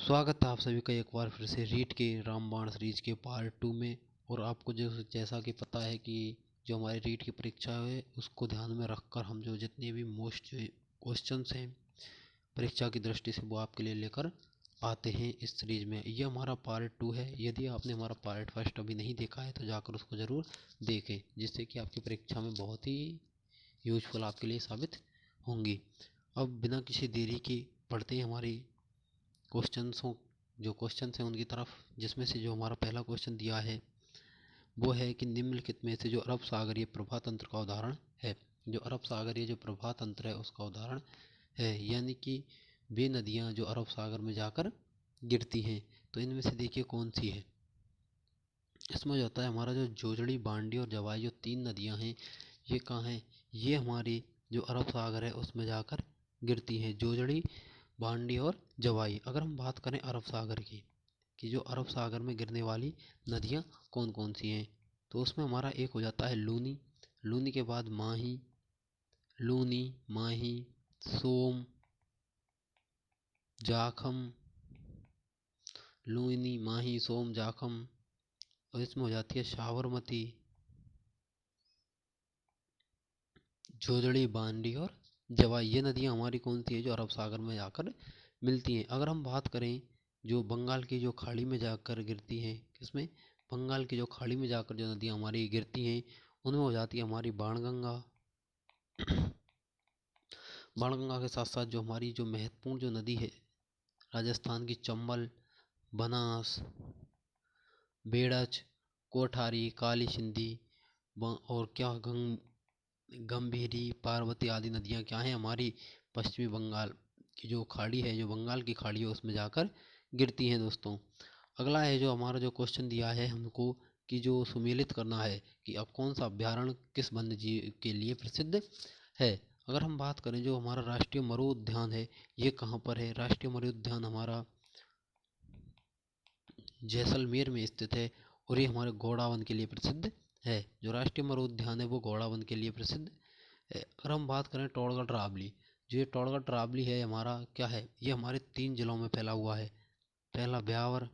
स्वागत है आप सभी का एक बार फिर से रीट के रामबाण सीरीज के पार्ट 2 में। और आपको जो जैसा कि पता है कि जो हमारी रीट की परीक्षा है उसको ध्यान में रखकर हम जो जितने भी मोस्ट क्वेश्चंस हैं परीक्षा की दृष्टि से वो आपके लिए लेकर आते हैं इस सीरीज में। ये हमारा पार्ट 2 है। यदि आपने हमारा पार्ट फर्स्ट अभी नहीं देखा है तो जाकर उसको ज़रूर देखें, जिससे कि आपकी परीक्षा में बहुत ही यूजफुल आपके लिए साबित होंगी। अब बिना किसी देरी के पढ़ते हैं हमारी क्वेश्चंसों जो क्वेश्चंस हैं उनकी तरफ, जिसमें से जो हमारा पहला क्वेश्चन दिया है वो है कि निम्नलिखित में से जो अरब सागरीय प्रभा तंत्र का उदाहरण है। जो अरब सागरीय जो प्रभा तंत्र है उसका उदाहरण है, यानी कि वे नदियाँ जो अरब सागर में जाकर गिरती हैं। तो इनमें से देखिए कौन सी है। इसमें जो होता है हमारा जो जोजड़ी, बांडी और जवाई जो 3 नदियाँ हैं, ये कहाँ हैं? ये हमारी जो अरब सागर है उसमें जाकर गिरती हैं। जोजड़ी, बांडी और जवाई। अगर हम बात करें अरब सागर की कि जो अरब सागर में गिरने वाली नदियाँ कौन कौन सी हैं, तो उसमें हमारा एक हो जाता है लूनी। लूनी के बाद माही, लूनी, माही, सोम, जाखम, लूनी, माही, सोम, जाखम। और इसमें हो जाती है साबरमती, जोजड़ी, बांडी और जवाई। ये नदियाँ हमारी कौन सी है जो अरब सागर में जाकर मिलती हैं। अगर हम बात करें जो बंगाल की जो खाड़ी में जाकर गिरती हैं, किसमें? बंगाल की जो खाड़ी में जाकर जो नदियाँ हमारी गिरती हैं उनमें हो जाती है हमारी बाणगंगा। बाणगंगा के साथ साथ जो हमारी जो महत्वपूर्ण जो नदी है राजस्थान की, चंबल, बनास, बेड़च, कोठारी, काली सिंधी और क्या गंभीरी, पार्वती आदि नदियाँ क्या हैं हमारी पश्चिमी बंगाल की जो खाड़ी है, जो बंगाल की खाड़ी है उसमें जाकर गिरती हैं दोस्तों। अगला है जो हमारा जो क्वेश्चन दिया है हमको कि जो सुमेलित करना है कि अब कौन सा अभ्यारण्य किस वन्य जीव के लिए प्रसिद्ध है। अगर हम बात करें जो हमारा राष्ट्रीय मरु उद्यान है ये कहाँ पर है? राष्ट्रीय मरु उद्यान हमारा जैसलमेर में स्थित है और ये हमारे घोड़ावन के लिए प्रसिद्ध है। जो राष्ट्रीय मरु उद्यान है वो घोड़ावन के लिए प्रसिद्ध है। अगर हम बात करें टोडगढ़ रावली, जो ये टोडगढ़ रावली है हमारा क्या है? ये हमारे 3 जिलों में फैला हुआ है। पहला ब्यावर,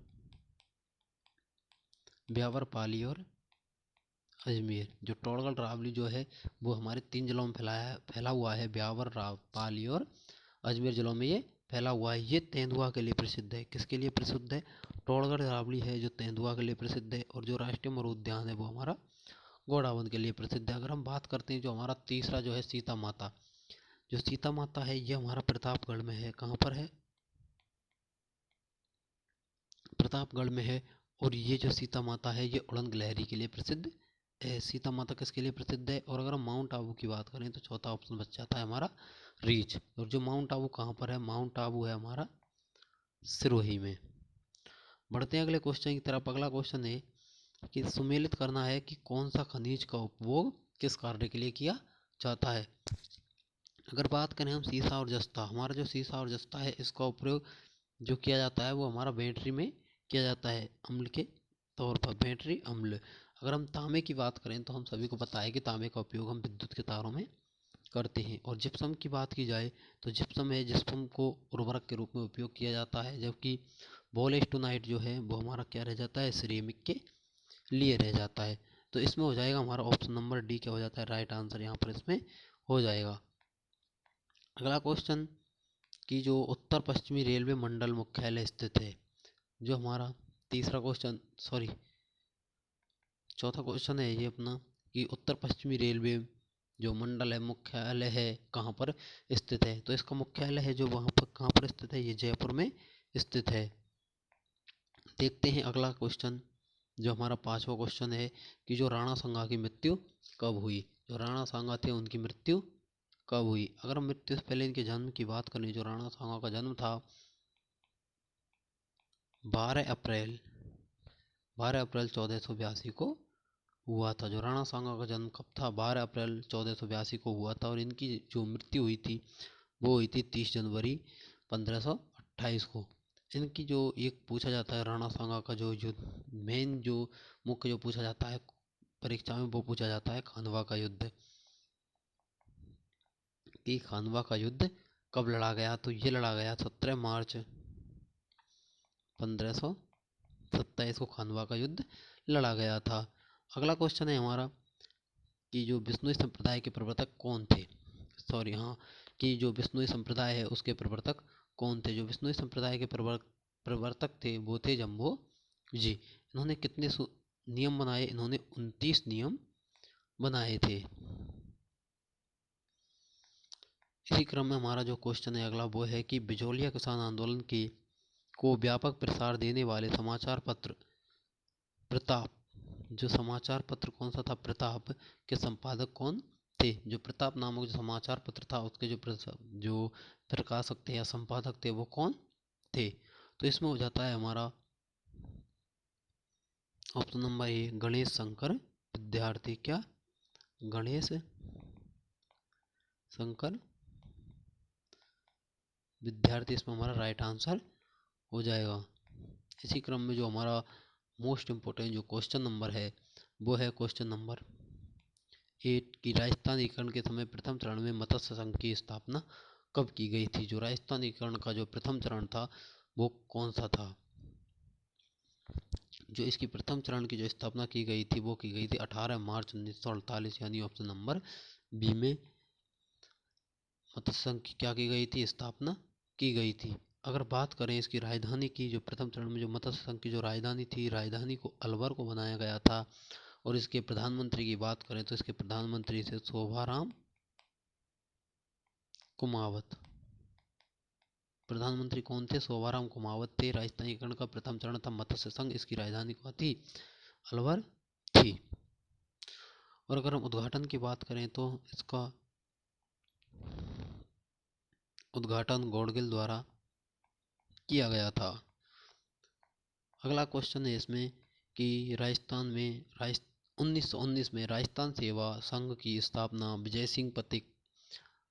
ब्यावर, पाली और अजमेर। जो टोडगढ़ रावली जो है वो हमारे 3 जिलों में फैला हुआ है। ब्यावर, पाली और अजमेर जिलों में ये फैला हुआ है। ये तेंदुआ के लिए प्रसिद्ध है। किसके लिए प्रसिद्ध है? टोडगढ़ रावली है जो तेंदुआ के लिए प्रसिद्ध है। और जो राष्ट्रीय मरु उद्यान है वो हमारा घोड़ावन के लिए प्रसिद्ध है। अगर हम बात करते हैं जो हमारा तीसरा जो है सीता माता, जो सीता माता है ये हमारा प्रतापगढ़ में है। कहाँ पर है? प्रतापगढ़ में है। और ये जो सीता माता है ये उड़न गिलहरी के लिए प्रसिद्ध है। सीता माता किसके लिए प्रसिद्ध है? और अगर हम माउंट आबू की बात करें तो चौथा ऑप्शन बच जाता है हमारा रीच। और जो माउंट आबू कहाँ पर है? माउंट आबू है हमारा सिरोही में। बढ़ते हैं अगले क्वेश्चन की तरफ। अगला क्वेश्चन है कि सुमेलित करना है कि कौन सा खनिज का उपयोग किस कार्य के लिए किया जाता है। अगर बात करें हम सीसा और जस्ता, हमारा जो सीसा और जस्ता है इसका उपयोग जो किया जाता है वो हमारा बैटरी में किया जाता है अम्ल के तौर पर, बैटरी अम्ल। अगर हम तांबे की बात करें तो हम सभी को पता है कि तांबे का उपयोग हम विद्युत के तारों में करते हैं। और जिप्सम की बात की जाए तो जिप्सम है, जिप्सम को उर्वरक के रूप में उपयोग किया जाता है। जबकि वोलेस्टोनाइट जो है वो हमारा क्या रह जाता है? सिरेमिक के लिए रह जाता है। तो इसमें हो जाएगा हमारा ऑप्शन नंबर डी क्या हो जाता है? राइट आंसर यहाँ पर इसमें हो जाएगा। अगला क्वेश्चन कि जो उत्तर पश्चिमी रेलवे मंडल मुख्यालय स्थित है, जो हमारा तीसरा क्वेश्चन, सॉरी चौथा क्वेश्चन है ये अपना कि उत्तर पश्चिमी रेलवे जो मंडल है मुख्यालय है कहाँ पर स्थित है। तो इसका मुख्यालय है जो वहाँ पर कहाँ पर स्थित है? ये जयपुर में स्थित है। देखते हैं अगला क्वेश्चन जो हमारा पांचवा क्वेश्चन है कि जो राणा सांगा की मृत्यु कब हुई। जो राणा सांगा थे उनकी मृत्यु कब हुई? अगर हम मृत्यु से पहले इनके जन्म की बात करें, जो राणा सांगा का जन्म था 12 अप्रैल 12 अप्रैल 1482 को हुआ था। जो राणा सांगा का जन्म कब था? 12 अप्रैल 1482 को हुआ था। और इनकी जो मृत्यु हुई थी वो हुई थी 30 जनवरी 1528 को। इनकी जो एक पूछा जाता है राणा सांगा का जो युद्ध, मेन जो मुख्य जो पूछा जाता है परीक्षा में वो पूछा जाता है खानवा का युद्ध, कि खानवा का युद्ध कब लड़ा गया। तो ये लड़ा गया 17 मार्च 1527 को खानवा का युद्ध लड़ा गया था। अगला क्वेश्चन है हमारा कि जो बिश्नोई संप्रदाय के प्रवर्तक कौन थे। कि जो बिश्नोई संप्रदाय है उसके प्रवर्तक कौन थे। जो बिश्नोई संप्रदाय के प्रवर्तक थे वो थे जम्बो जी। इन्होंने कितने नियम बनाए। इन्होंने 29 नियम बनाए थे। इसी क्रम में हमारा जो क्वेश्चन है अगला वो है कि बिचौलिया किसान आंदोलन को व्यापक प्रसार देने वाले समाचार पत्र प्रताप, जो समाचार पत्र कौन सा था, प्रताप, के संपादक कौन थे। जो प्रताप नामक जो समाचार पत्र था उसके जो प्रकाशक थे या संपादक थे वो कौन थे। तो इसमें हो जाता है हमारा option number A Ganesh Shankar विद्यार्थी। क्या, गणेश शंकर विद्यार्थी इसमें हमारा राइट आंसर हो जाएगा। इसी क्रम में जो हमारा मोस्ट इम्पोर्टेंट जो क्वेश्चन नंबर है वो है क्वेश्चन नंबर 8 की राजस्थान एकीकरण के समय प्रथम चरण में मत्स्य संघ की स्थापना कब की गई थी। जो राजस्थान एकीकरण का जो प्रथम चरण था वो कौन सा था। जो इसकी प्रथम चरण की जो स्थापना की गई थी वो की गई थी 18 मार्च 1948, यानी ऑप्शन नंबर बी में मत्स्य संघ की क्या की गई थी, स्थापना की गई थी। अगर बात करें इसकी राजधानी की, जो प्रथम चरण में जो मत्स्य संघ की जो राजधानी थी, राजधानी को अलवर को बनाया गया था। और इसके प्रधानमंत्री की बात करें तो इसके प्रधानमंत्री थे शोभाराम कुमावत। प्रधानमंत्री कौन थे, शोभाराम कुमावत थे। राजस्थान एकीकरण का प्रथम चरण था मत्स्य संघ। इसकी राजधानी कहाँ थी, अलवर थी। और अगर हम उद्घाटन की बात करें तो इसका उद्घाटन गौडगिल द्वारा किया गया था। अगला क्वेश्चन है इसमें कि राजस्थान में 1919 में राजस्थान सेवा संघ की स्थापना विजय सिंह पथिक,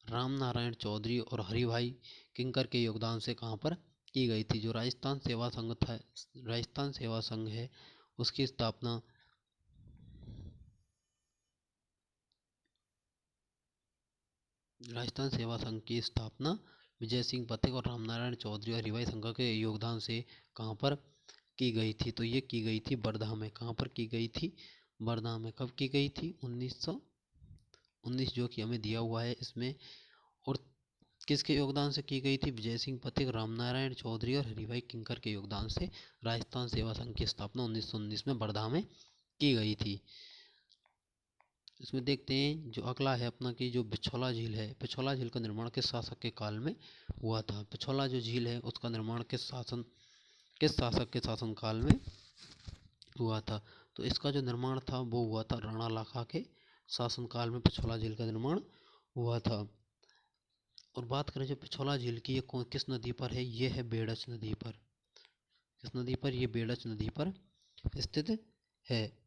रामनारायण चौधरी और हरिभाई किंकर के योगदान से कहाँ पर की गई थी। जो राजस्थान सेवा संघ था, राजस्थान सेवा संघ है, उसकी स्थापना राजस्थान सेवा संघ की स्थापना विजय सिंह पथिक और रामनारायण चौधरी और हरिभाई संघ के योगदान से कहाँ पर की गई थी। तो ये की गई थी वर्धा में। कहाँ पर की गई थी, वर्धा में। कब की गई थी, 1919 जो कि हमें दिया हुआ है इसमें। और किसके योगदान से की गई थी, विजय सिंह पथिक, रामनारायण चौधरी और हरिभाई किंकर के योगदान से राजस्थान सेवा संघ की स्थापना 1919 में वर्धा में की गई थी। इसमें देखते हैं जो अगला है अपना कि जो पिछोला झील है, पिछोला झील का निर्माण किस शासक के काल में हुआ था। पिछोला जो झील है उसका निर्माण किस शासक के शासनकाल में हुआ था। तो इसका जो निर्माण था वो हुआ था राणा लाखा के शासनकाल में पिछोला झील का निर्माण हुआ था। और बात करें जो पिछोला झील की, ये किस नदी पर है, ये है बेड़च नदी पर। किस नदी पर, ये बेड़च नदी पर स्थित है।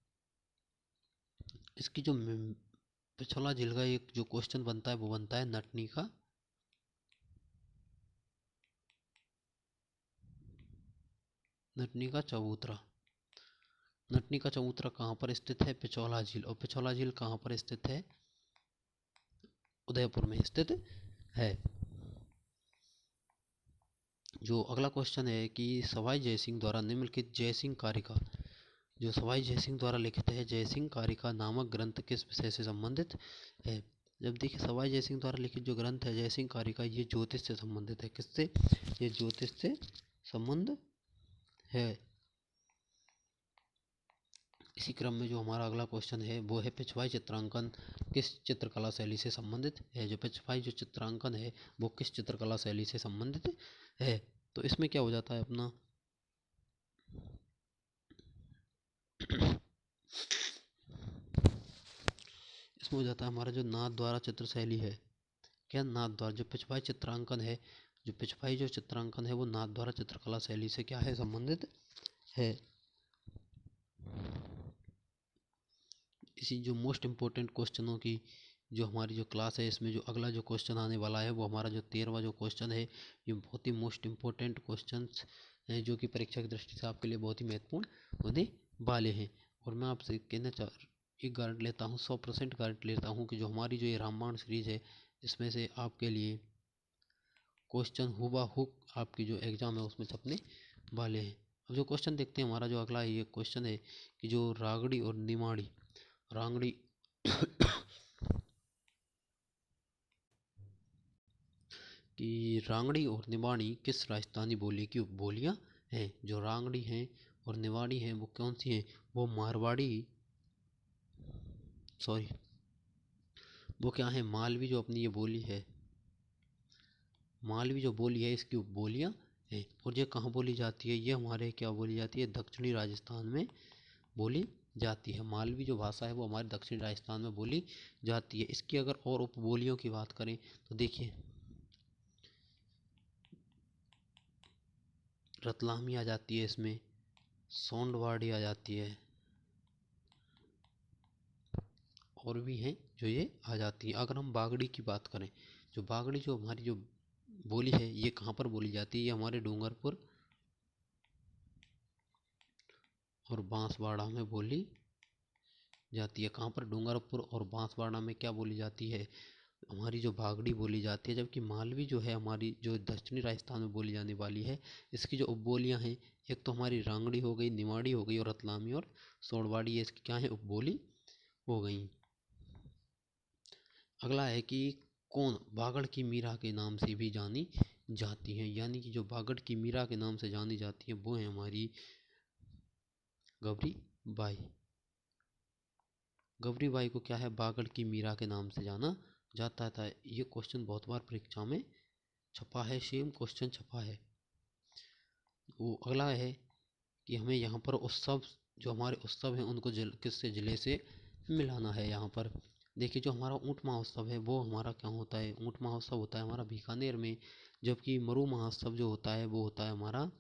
इसकी जो पिछोला झील का एक जो क्वेश्चन बनता है वो बनता है नटनी का चबूतरा। नटनी का चबूतरा कहाँ पर स्थित है, पिछोला झील। और पिछोला झील कहाँ पर स्थित है, उदयपुर में स्थित है। जो अगला क्वेश्चन है कि सवाई जयसिंह द्वारा निम्नलिखित जयसिंह कारिका, जो सवाई जयसिंह द्वारा लिखित है जयसिंह कारिका नामक ग्रंथ किस विषय से संबंधित है। जब देखिए सवाई जयसिंह द्वारा लिखित जो ग्रंथ है जयसिंह कारिका, ये ज्योतिष से संबंधित है। किससे, ये ज्योतिष से संबंध है। इसी क्रम में जो हमारा अगला क्वेश्चन है वो है पिछवाई चित्रांकन किस चित्रकला शैली से संबंधित है। जो पिछवाई जो चित्रांकन है वो किस चित्रकला शैली से संबंधित है। तो इसमें क्या हो जाता है अपना इसमें हो जाता है हमारा जो नाथ द्वारा चित्र शैली है। क्या, नाथ द्वारा जो पिछवाई चित्रांकन है, जो पिछवाई जो चित्रांकन है वो नाथ द्वारा चित्रकला शैली से क्या है, संबंधित है। इसी जो मोस्ट इम्पोर्टेंट क्वेश्चनों की जो हमारी जो क्लास है इसमें जो अगला जो क्वेश्चन आने वाला है वो हमारा जो 13वां जो क्वेश्चन है, ये बहुत ही मोस्ट इम्पोर्टेंट क्वेश्चन हैं जो कि परीक्षा की दृष्टि से आपके लिए बहुत ही महत्वपूर्ण होने वाले हैं। और मैं आपसे एक गारंटी लेता हूँ, 100% गारंटी लेता हूँ कि जो हमारी जो ये रामायण सीरीज है इसमें से आपके लिए क्वेश्चन हुबहू आपकी जो एग्ज़ाम है उसमें छपने वाले हैं। अब जो क्वेश्चन देखते हैं, हमारा जो अगला ये क्वेश्चन है कि जो रांगड़ी और निमाड़ी, रांगड़ी कि रांगड़ी और निमाड़ी किस राजस्थानी बोली की उपबोलियाँ हैं। जो रांगड़ी हैं और निमाड़ी हैं वो कौन सी हैं, वो मारवाड़ी, सॉरी वो क्या है, मालवी जो अपनी ये बोली है, मालवी जो बोली है इसकी उपबोलियाँ हैं। और ये कहाँ बोली जाती है, ये हमारे क्या बोली जाती है, दक्षिणी राजस्थान में बोली जाती है। मालवी जो भाषा है वो हमारे दक्षिणी राजस्थान में बोली जाती है। इसकी अगर और उपबोलियों की बात करें तो देखिए, रतलामी आ जाती है, इसमें सोंडवाड़ी आ जाती है, और भी हैं जो ये आ जाती है। अगर हम बागड़ी की बात करें, जो बागड़ी जो हमारी जो बोली है ये कहाँ पर बोली जाती है, ये हमारे डूंगरपुर और बांसवाड़ा में बोली जाती है। कहाँ पर, डूंगरपुर और बांसवाड़ा में क्या बोली जाती है, हमारी जो बागड़ी बोली जाती है। जबकि मालवी जो है हमारी जो दक्षिणी राजस्थान में बोली जाने वाली है, इसकी जो उपबोलियाँ हैं, एक तो हमारी रांगड़ी हो गई, निमाड़ी हो गई और रतलामी और सोनवाड़ी, ये इसकी क्या है, उपबोली हो गई। अगला है कि कौन बागड़ की मीरा के नाम से भी जानी जाती है, यानी कि जो बागड़ की मीरा के नाम से जानी जाती है वो है हमारी गौरी बाई। गौरी बाई को क्या है, बागड़ की मीरा के नाम से जाना जाता था। ये क्वेश्चन बहुत बार परीक्षा में छपा है, सेम क्वेश्चन छपा है। वो अगला है कि हमें यहाँ पर उत्सव, जो हमारे उत्सव हैं उनको किससे, जिले से मिलाना है। यहाँ पर देखिए, जो हमारा ऊंट महोत्सव है वो हमारा क्या होता है, ऊंट महोत्सव होता है हमारा बीकानेर में। जबकि मरु महोत्सव जो होता है वो होता है हमारा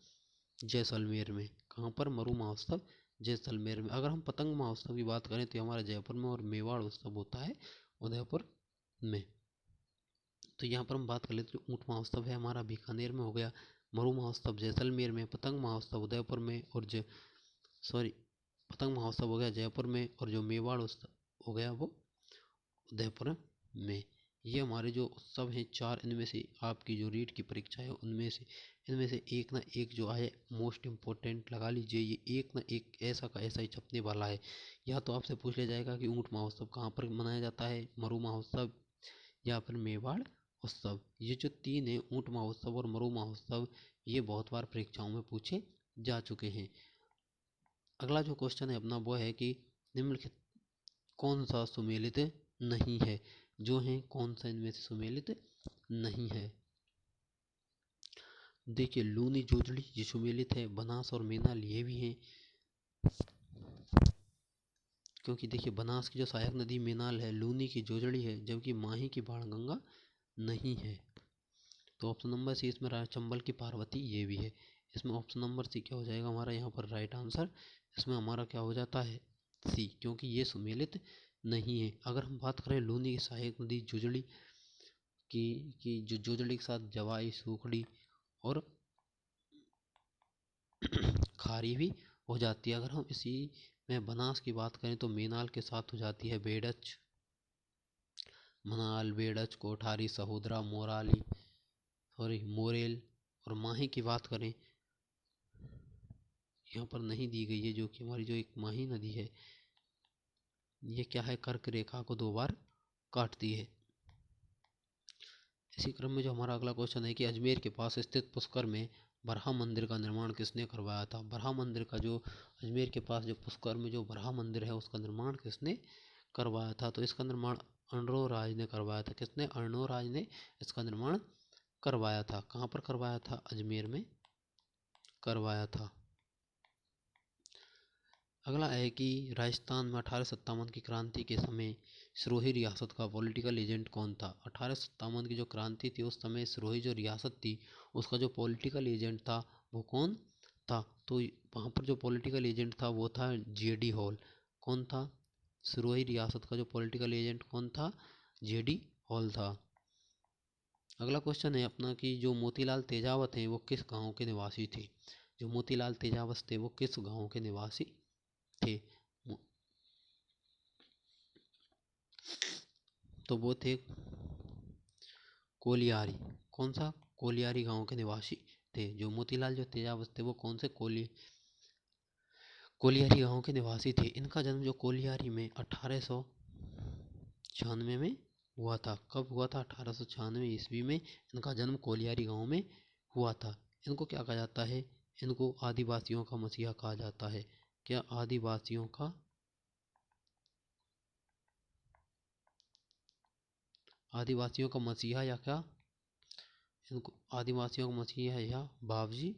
जैसलमेर में। कहाँ पर, मरु महोत्सव जैसलमेर में। अगर हम पतंग महोत्सव की बात करें तो हमारा जयपुर में, और मेवाड़ उत्सव होता है उदयपुर में। तो यहाँ पर हम बात कर लेते हैं, ऊंट महोत्सव है हमारा बीकानेर में हो गया, मरु महोत्सव जैसलमेर में, पतंग महोत्सव उदयपुर में, और सॉरी पतंग महोत्सव हो गया जयपुर में, और जो मेवाड़ उत्सव हो गया वो उदयपुर में। ये हमारे जो उत्सव हैं चार, इनमें से आपकी जो रीट की परीक्षा है उनमें से इनमें से एक ना एक जो है मोस्ट इम्पोर्टेंट लगा लीजिए, ये एक ना एक ऐसा का ऐसा ही छपने वाला है। या तो आपसे पूछ लिया जाएगा कि ऊंट महोत्सव कहाँ पर मनाया जाता है, मरु महोत्सव या फिर मेवाड़ उत्सव। ये जो तीन है, ऊंट महोत्सव और मरु महोत्सव, ये बहुत बार परीक्षाओं में पूछे जा चुके हैं। अगला जो क्वेश्चन है अपना वो है कि निम्नलिखित कौन सा सुमेलित नहीं है, जो है कौन सा इनमें से सुमेलित नहीं है। देखिए, लूनी जोजड़ी ये सुमेलित है, बनास और मेनाल ये भी हैं, क्योंकि देखिए बनास की जो सहायक नदी मेनाल है, लूनी की जोजड़ी है, जबकि माही की बाणगंगा नहीं है। तो ऑप्शन नंबर सी इसमें चंबल की पार्वती ये भी है। इसमें ऑप्शन नंबर सी क्या हो जाएगा हमारा यहाँ पर राइट आंसर, इसमें हमारा क्या हो जाता है, सी, क्योंकि ये सुमेलित नहीं है। अगर हम बात करें लूनी की सहायक नदी जुजड़ी की जो जुजड़ी के साथ जवाई, सूखड़ी और खारी भी हो जाती है। अगर हम इसी में बनास की बात करें तो मेनाल के साथ हो जाती है बेडच, मनाल, बेडच, कोठारी, सहोदरा, मोराली, सॉरी मोरेल। और माही की बात करें, यहाँ पर नहीं दी गई है, जो कि हमारी जो एक माही नदी है ये क्या है, कर्क रेखा को दो बार काटती है। इसी क्रम में जो हमारा अगला क्वेश्चन है कि अजमेर के पास स्थित पुष्कर में बरहा मंदिर का निर्माण किसने करवाया था। बरहा मंदिर का जो अजमेर के पास जो पुष्कर में जो बरहा मंदिर है उसका निर्माण किसने करवाया था, तो इसका निर्माण अर्णोराज ने करवाया था। किसने, अर्णोराज ने इसका निर्माण करवाया था। कहाँ पर करवाया था, अजमेर में करवाया था। अगला है कि राजस्थान में 1857 की क्रांति के समय सिरोही रियासत का पॉलिटिकल एजेंट कौन था। 1857 की जो क्रांति थी उस समय सिरोही जो रियासत थी उसका जो पॉलिटिकल एजेंट था वो कौन था, तो वहाँ पर जो पॉलिटिकल एजेंट था वो था जेडी हॉल। कौन था, सिरोही रियासत का जो पॉलिटिकल एजेंट कौन था, जेडी हॉल था। अगला क्वेश्चन है अपना कि जो मोतीलाल तेजावत हैं वो किस गांव के निवासी थे। जो मोतीलाल तेजावत थे वो किस गांव के निवासी थे, तो वो थे कोलियारी। कौन सा, कोलियारी गांव के निवासी थे। जो मोतीलाल जो तेजावत थे वो कौन से कोलियारी गांव के निवासी थे। इनका जन्म जो कोलियारी में 1896 में हुआ था। कब हुआ था? 1896 ईस्वी में इनका जन्म कोलियारी गांव में हुआ था। इनको क्या कहा जाता है? इनको आदिवासियों का मसीहा कहा जाता है। क्या? आदिवासियों का मसीहा या क्या? इनको आदिवासियों का मसीहा या बाबजी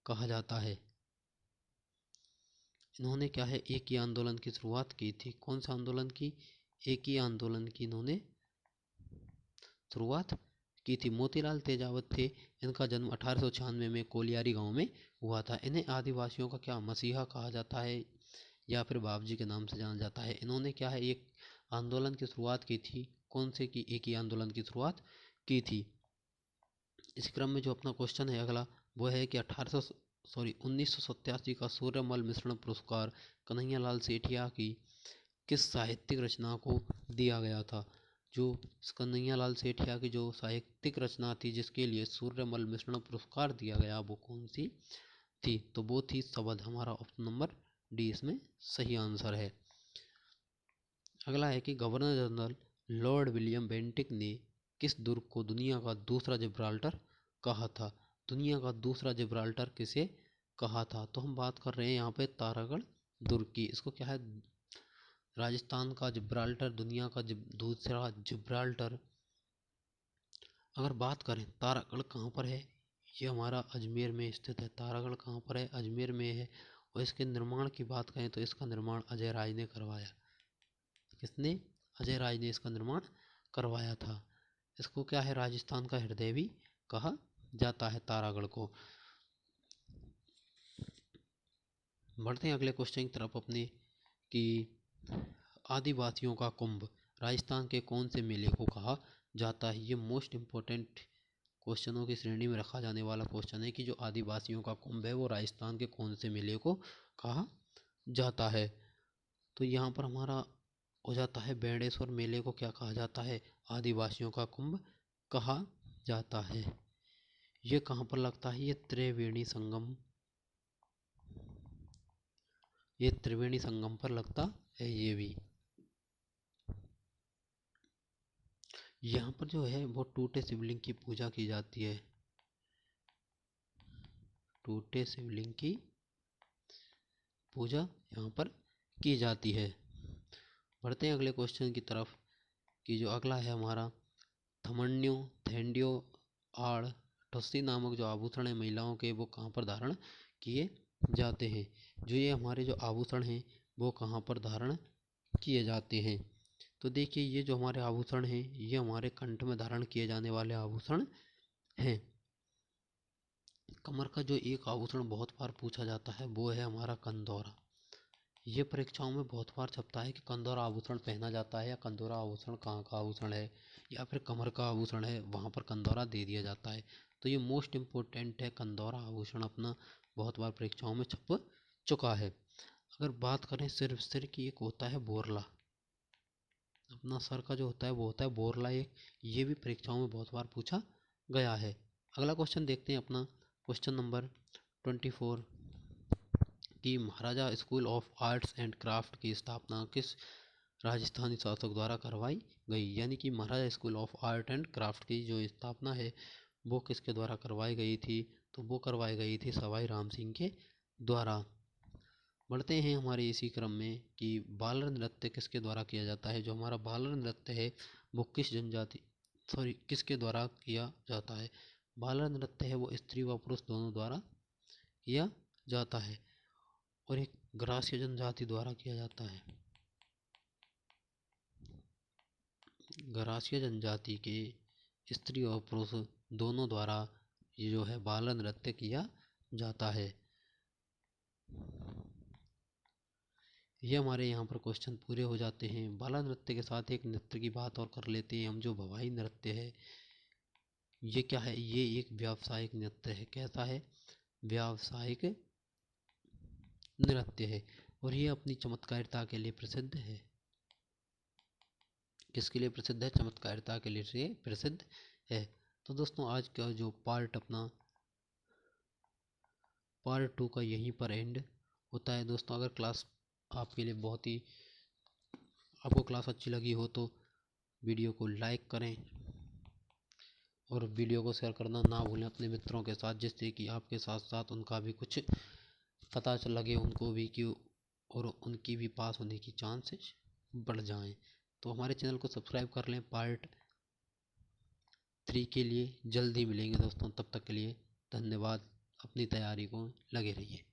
कहा जाता है। इन्होंने क्या है, एक ही आंदोलन की शुरुआत की थी। कौन सा आंदोलन की? एक ही आंदोलन की इन्होंने शुरुआत की थी। मोतीलाल तेजावत थे। इनका जन्म 1896 में कोलियारी गांव में हुआ था। इन्हें आदिवासियों का क्या मसीहा कहा जाता है या फिर बाबजी के नाम से जाना जाता है। इन्होंने क्या है, एक आंदोलन की शुरुआत की थी। कौन से की? एक ही आंदोलन की शुरुआत की थी। इस क्रम में जो अपना क्वेश्चन है अगला, वो है कि 1987 का सूर्यमल मिश्रण पुरस्कार कन्हैयालाल सेठिया की किस साहित्यिक रचना को दिया गया था? जो कन्हैयालाल सेठिया की जो साहित्यिक रचना थी जिसके लिए सूर्यमल मिश्रण पुरस्कार दिया गया, वो कौन सी थी? तो वो थी शबद। हमारा ऑप्शन नंबर डी इसमें सही आंसर है। अगला है कि governor general Lord William Bentinck ने किस दुर्ग को दुनिया का दूसरा जिब्राल्टर कहा था? दुनिया का दूसरा जिब्राल्टर किसे कहा था? तो हम बात कर रहे हैं यहाँ पे तारागढ़ दुर्ग की। इसको क्या है, राजस्थान का जिब्राल्टर, दुनिया का दूसरा जिब्राल्टर। अगर बात करें तारागढ़ कहाँ पर है, ये हमारा अजमेर में स्थित है। तारागढ़ कहाँ पर है? अजमेर में है। और इसके निर्माण की बात करें तो इसका निर्माण अजय राज ने करवाया। किसने? अजय राज ने इसका निर्माण करवाया था। इसको क्या है, राजस्थान का हृदय भी कहा जाता है तारागढ़ को। बढ़ते हैं अगले क्वेश्चन की तरफ अपने, कि आदिवासियों का कुंभ राजस्थान के कौन से मेले को कहा जाता है? ये मोस्ट इम्पोर्टेंट क्वेश्चनों की श्रेणी में रखा जाने वाला क्वेश्चन है कि जो आदिवासियों का कुंभ है वो राजस्थान के कौन से मेले को कहा जाता है। तो यहाँ पर हमारा हो जाता है बेणेश्वर मेले को क्या कहा जाता है? आदिवासियों का कुंभ कहा जाता है। ये कहाँ पर लगता है? ये त्रिवेणी संगम पर लगता है। ये भी यहाँ पर जो है वो टूटे शिवलिंग की पूजा की जाती है। टूटे शिवलिंग की पूजा यहाँ पर की जाती है। बढ़ते हैं अगले क्वेश्चन की तरफ, कि जो अगला है हमारा, थमन्यो थेंडियो आड़ ठुस्सी नामक जो आभूषण है महिलाओं के, वो कहाँ पर धारण किए जाते हैं? जो ये हमारे जो आभूषण हैं वो कहाँ पर धारण किए जाते हैं? तो देखिए, ये जो हमारे आभूषण हैं ये हमारे कंठ में धारण किए जाने वाले आभूषण हैं। कमर का जो एक आभूषण बहुत बार पूछा जाता है वो है हमारा कंदौरा। ये परीक्षाओं में बहुत बार छपता है कि कंदौरा आभूषण पहना जाता है, या कंदौरा आभूषण कहाँ का आभूषण है, या फिर कमर का आभूषण है वहाँ पर कंदौरा दे दिया जाता है। तो ये मोस्ट इम्पोर्टेंट है, कंदौरा आभूषण अपना बहुत बार परीक्षाओं में छप चुका है। अगर बात करें सिर की, एक होता है बोरला। अपना सर का जो होता है वो होता है बोरला एक। ये भी परीक्षाओं में बहुत बार पूछा गया है। अगला क्वेश्चन देखते हैं अपना, क्वेश्चन नंबर 24, कि Maharaja school of arts and craft की स्थापना किस राजस्थानी शासक द्वारा करवाई गई? यानी कि Maharaja school of art and craft की जो स्थापना है वो किसके द्वारा करवाई गई थी? तो वो करवाई गई थी सवाई राम सिंह के द्वारा। बढ़ते हैं हमारे इसी क्रम में, कि बालर नृत्य किसके द्वारा किया जाता है? जो हमारा बालर नृत्य है वो किसके द्वारा किया जाता है? बालर नृत्य है वो स्त्री व पुरुष दोनों द्वारा किया जाता है, और एक ग्रास्य जनजाति द्वारा किया जाता है। ग्रास्य जनजाति के स्त्री और पुरुष दोनों द्वारा ये जो है बालर नृत्य किया जाता है। ये हमारे यहाँ पर क्वेश्चन पूरे हो जाते हैं। बाला नृत्य के साथ एक नृत्य की बात और कर लेते हैं हम, जो भवाई नृत्य है। ये क्या है? ये एक व्यावसायिक नृत्य है। कैसा है? व्यावसायिक नृत्य है, और ये अपनी चमत्कारिता के लिए प्रसिद्ध है। किसके लिए प्रसिद्ध है? चमत्कारिता के लिए प्रसिद्ध है। तो दोस्तों आज का जो पार्ट 2 का यहीं पर एंड होता है। दोस्तों अगर क्लास आपके लिए बहुत ही आपको क्लास अच्छी लगी हो तो वीडियो को लाइक करें और वीडियो को शेयर करना ना भूलें अपने मित्रों के साथ, जिससे कि आपके साथ साथ उनका भी कुछ पता चल लगे उनको भी कि और उनकी भी पास होने की चांसेस बढ़ जाएं। तो हमारे चैनल को सब्सक्राइब कर लें। पार्ट 3 के लिए जल्द ही मिलेंगे दोस्तों, तब तक के लिए धन्यवाद। अपनी तैयारी को लगे रहिए।